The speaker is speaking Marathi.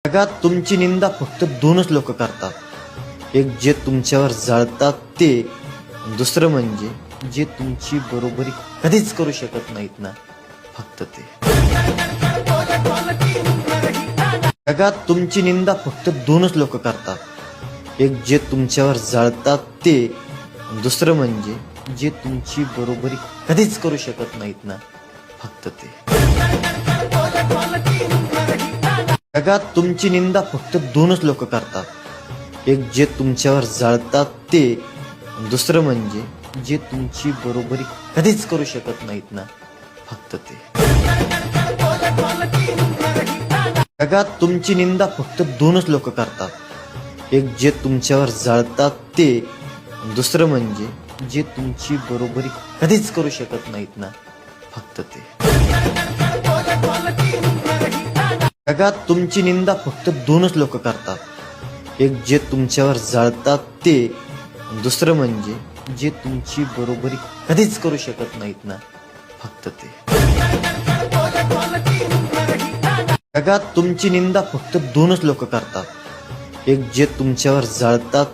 जगात तुमची निंदा फक्त दोनच लोक करतात. एक जे तुमच्यावर जळतात ते, दुसरं म्हणजे जे तुमची बरोबरी कधीच करू शकत नाहीत ना, फक्त ते. जगात तुमची निंदा फक्त दोनच लोक करतात. एक जे तुमच्यावर जळतात ते, दुसरं म्हणजे जे तुमची बरोबरी कधीच करू शकत नाहीत ना, फक्त ते. जगात तुमची निंदा फक्त दोनच लोक करतात. एक जे तुमच्यावर जळतात ते, दुसरं म्हणजे जे तुमची बरोबरी कधीच करू शकत नाहीत ना, फक्त ते. जगात तुमची निंदा फक्त दोनच लोक करतात. एक जे तुमच्यावर जळतात ते, दुसरं म्हणजे जे तुमची बरोबरी कधीच करू शकत नाहीत ना, फक्त ते. जगात तुमची निंदा फक्त दोनच लोक करतात. एक जे तुमच्यावर जळतात ते, दुसरं म्हणजे जे तुमची बरोबरी कधीच करू शकत नाहीत ना, फक्त ते. जगात तुमची निंदा फक्त दोनच लोक करतात. एक जे तुमच्यावर जळतात